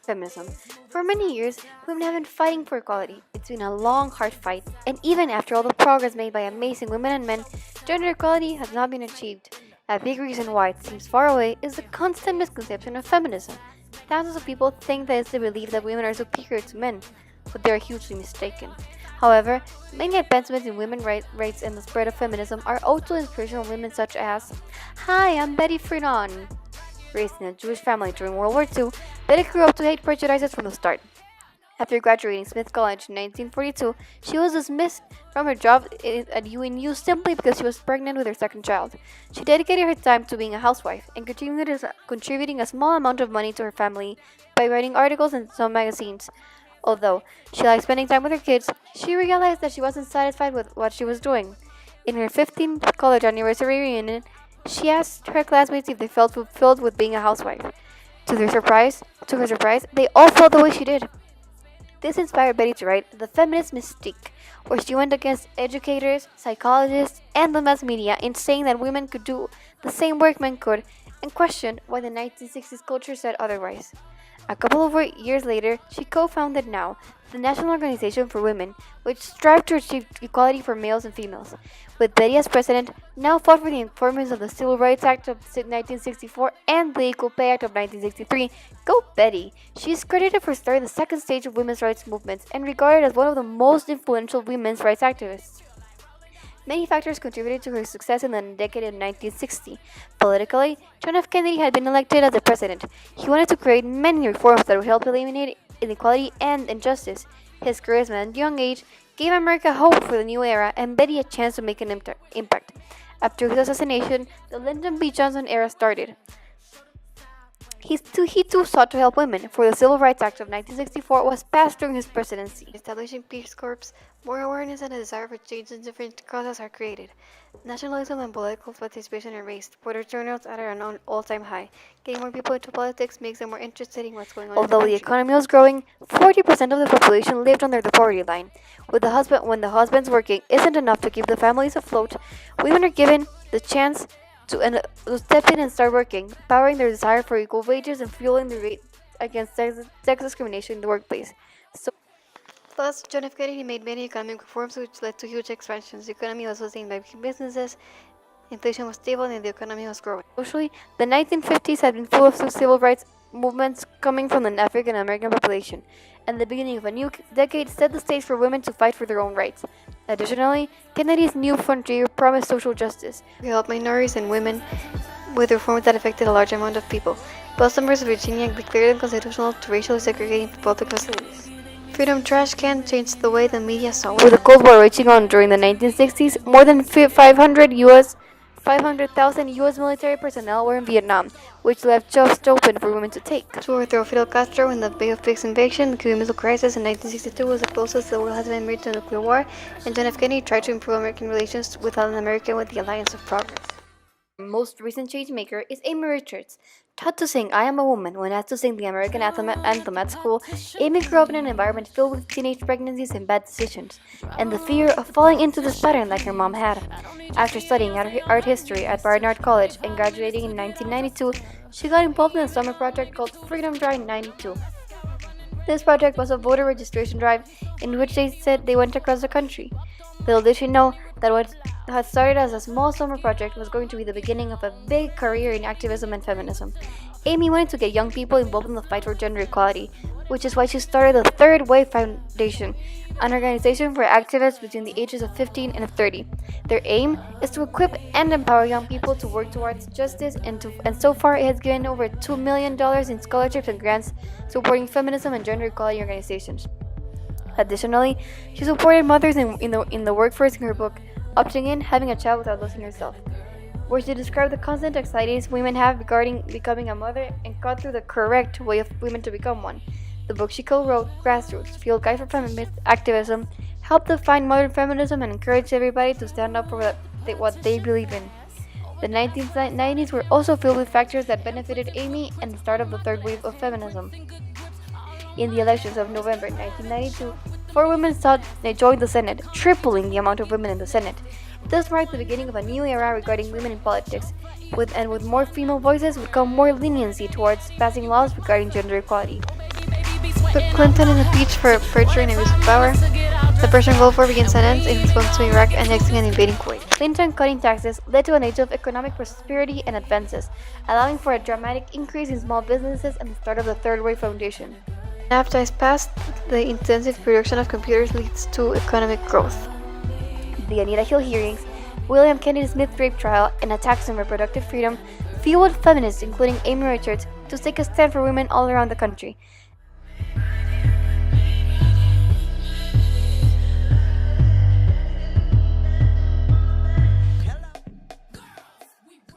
Feminism. For many years, women have been fighting for equality. It's been a long, hard fight, and even after all the progress made by amazing women and men, gender equality has not been achieved. A big reason why it seems far away is the constant misconception of feminism. Thousands of people think that it's the belief that women are superior to men, but they are hugely mistaken. However, many advancements in women's rights and the spread of feminism are owed to inspirational women such as, Hi, I'm Betty Friedan. Raised in a Jewish family during World War II, Betty grew up to hate prejudices from the start. After graduating Smith College in 1942, she was dismissed from her job at UNU simply because she was pregnant with her second child. She dedicated her time to being a housewife and contributing a small amount of money to her family by writing articles in some magazines. Although she liked spending time with her kids, she realized that she wasn't satisfied with what she was doing. In her 15th college anniversary reunion, she asked her classmates if they felt fulfilled with being a housewife. To her surprise, they all felt the way she did. This inspired Betty to write The Feminist Mystique, where she went against educators, psychologists, and the mass media in saying that women could do the same work men could, and questioned why the 1960s culture said otherwise. A couple of years later, she co-founded NOW, the National Organization for Women, which strived to achieve equality for males and females. With Betty as president, NOW fought for the enforcement of the Civil Rights Act of 1964 and the Equal Pay Act of 1963. Go Betty! She is credited for starting the second stage of women's rights movements and regarded as one of the most influential women's rights activists. Many factors contributed to her success in the decade of 1960. Politically, John F. Kennedy had been elected as the president. He wanted to create many reforms that would help eliminate inequality and injustice. His charisma and young age gave America hope for the new era and Betty a chance to make an impact. After his assassination, the Lyndon B. Johnson era started. He too sought to help women, for the Civil Rights Act of 1964 was passed during his presidency. Establishing Peace Corps, more awareness and a desire for change in different causes are created. Nationalism and political participation are raised. Voter turnouts are at an all-time high. Getting more people into politics makes them more interested in what's going on. Although the economy was growing, 40% of the population lived under the poverty line. When the husband's working isn't enough to keep the families afloat, women are given the chance to step in and start working, powering their desire for equal wages and fueling the rate against sex discrimination in the workplace. Thus, John F. Kennedy made many economic reforms which led to huge expansions. The economy was sustained by businesses, inflation was stable, and the economy was growing. Socially, the 1950s had been full of civil rights movements coming from the African American population, and the beginning of a new decade set the stage for women to fight for their own rights. Additionally, Kennedy's New Frontier promised social justice to help minorities and women with reforms that affected a large amount of people. Bus numbers of Virginia declared unconstitutional to racially segregating public facilities. Freedom Trash Can changed the way the media saw women. With the Cold War raging on during the 1960s, more than 500,000 U.S. military personnel were in Vietnam, which left jobs open for women to take. To overthrow Fidel Castro in the Bay of Pigs invasion, the Cuban Missile Crisis in 1962 was the closest the world has been made to a nuclear war, and John F. Kennedy tried to improve American relations with Latin America with the Alliance of Progress. Most recent changemaker is Amy Richards. Taught to sing I Am a Woman when asked to sing the American anthem at school, Amy grew up in an environment filled with teenage pregnancies and bad decisions, and the fear of falling into this pattern like her mom had. After studying art history at Barnard College and graduating in 1992, she got involved in a summer project called Freedom Drive 92. This project was a voter registration drive in which they said they went across the country. Little did she know that what had started as a small summer project was going to be the beginning of a big career in activism and feminism. Amy wanted to get young people involved in the fight for gender equality, which is why she started the Third Wave Foundation, an organization for activists between the ages of 15 and 30. Their aim is to equip and empower young people to work towards justice, and so far it has given over $2 million in scholarships and grants supporting feminism and gender equality organizations. Additionally, she supported mothers in the workforce in her book, Opting In, Having a Child Without Losing Yourself, where she described the constant anxieties women have regarding becoming a mother and cut through the correct way of women to become one. The book she co-wrote, Grassroots, Field Guide for Feminist Activism, helped define modern feminism and encouraged everybody to stand up for what they believe in. The 1990s were also filled with factors that benefited Amy and the start of the third wave of feminism. In the elections of November 1992, 4 women joined the Senate, tripling the amount of women in the Senate. This marked the beginning of a new era regarding women in politics, with more female voices would come more leniency towards passing laws regarding gender equality. But Clinton is impeached for perjury and abuse of power. The Persian Gulf War begins and ends in response to Iraq annexing and invading Kuwait. Clinton cutting taxes led to an age of economic prosperity and advances, allowing for a dramatic increase in small businesses and the start of the Third Way Foundation. After time passed, the intensive production of computers leads to economic growth. The Anita Hill hearings, William Kennedy Smith rape trial, and attacks on reproductive freedom fueled feminists, including Amy Richards, to take a stand for women all around the country.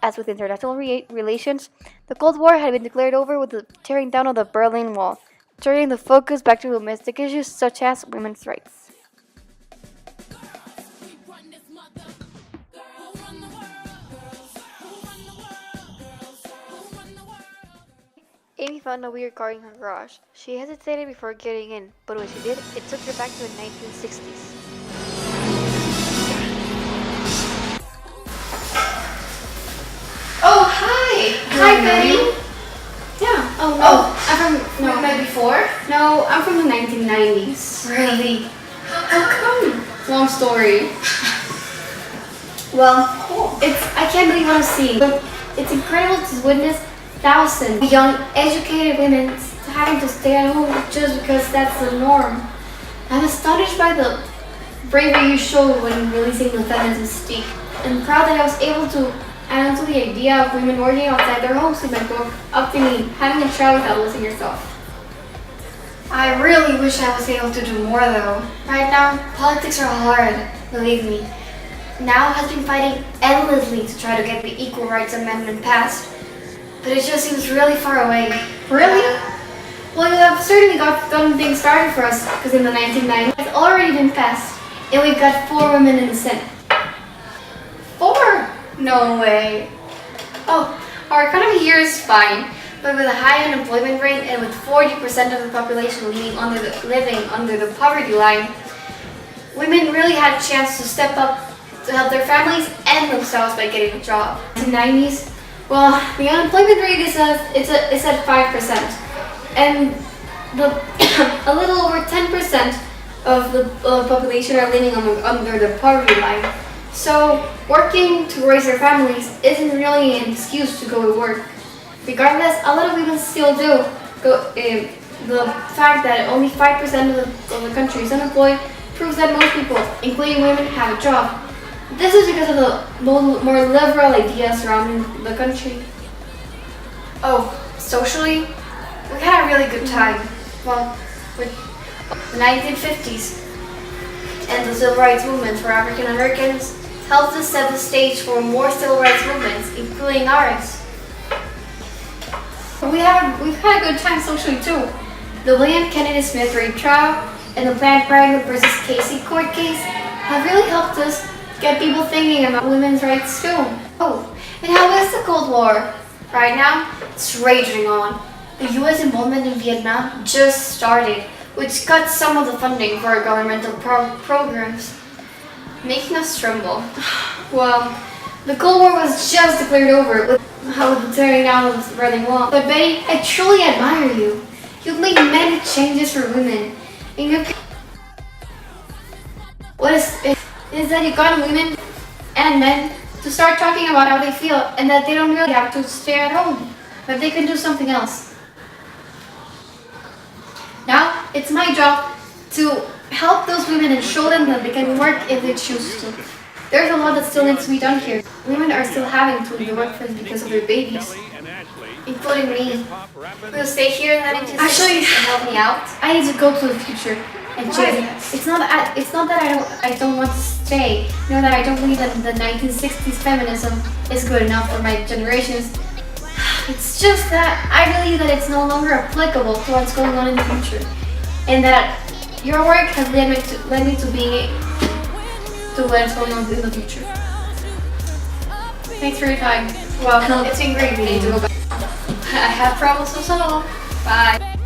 As with international relations, the Cold War had been declared over with the tearing down of the Berlin Wall, turning the focus back to domestic issues such as women's rights. Amy found a weird car in her garage. She hesitated before getting in, but when she did, it took her back to the 1960s. Oh, hi! Hi, Betty! Yeah. Oh, no. I'm from. We met before? No, I'm from the 1990s. Really? How come? Long story. Well, I can't believe what I'm seeing. But it's incredible to witness thousands of young, educated women having to stay at home just because that's the norm. I'm astonished by the bravery you showed when releasing the feminist speak, and proud that I was able to add on to the idea of women working outside their homes in my book, up to me, having a child without losing yourself. I really wish I was able to do more though. Right now, politics are hard, believe me. Now has been fighting endlessly to try to get the Equal Rights Amendment passed, but it just seems really far away. Really? Well, you have certainly gotten things started for us, because in the 1990s, it's already been passed, and we've got 4 women in the Senate. 4? No way. Oh, our economy here is fine, but with a high unemployment rate and with 40% of the population living under the poverty line, women really had a chance to step up to help their families and themselves by getting a job. In the 90s, well, the unemployment rate is at 5%, and a little over 10% of the population are living under the poverty line. So, working to raise their families isn't really an excuse to go to work. Regardless, a lot of women still do. The fact that only 5% of the country is unemployed proves that most people, including women, have a job. This is because of the more liberal ideas surrounding the country. Oh, socially, we had a really good time. Well, with the 1950s and the civil rights movement for African Americans helped us set the stage for more civil rights movements, including ours. We've had a good time socially too. The William Kennedy Smith rape trial and the Planned Parenthood versus Casey court case have really helped us get people thinking about women's rights too. Oh, and how is the Cold War? Right now, it's raging on. The US involvement in Vietnam just started, which cut some of the funding for our governmental programs, making us tremble. Well, the Cold War was just declared over with the tearing down of the Berlin Wall. But Betty, I truly admire you. You've made many changes for women. And what is that you've gotten women and men to start talking about how they feel and that they don't really have to stay at home, but they can do something else. Now, it's my job to help those women and show them that they can work if they choose to. There's a lot that still needs to be done here. Women are still having to leave the workplace because of their babies, including me. We'll stay here in the 1960s Actually, and help me out. I need to go to the future and change it. It's not that I don't want to stay. Nor that I don't believe that the 1960s feminism is good enough for my generations. It's just that I believe that it's no longer applicable to what's going on in the future, and that your work has led me to being to what's going on in the future. Thanks for your time. Well, it's been great meeting you. I have problems to solve. Bye.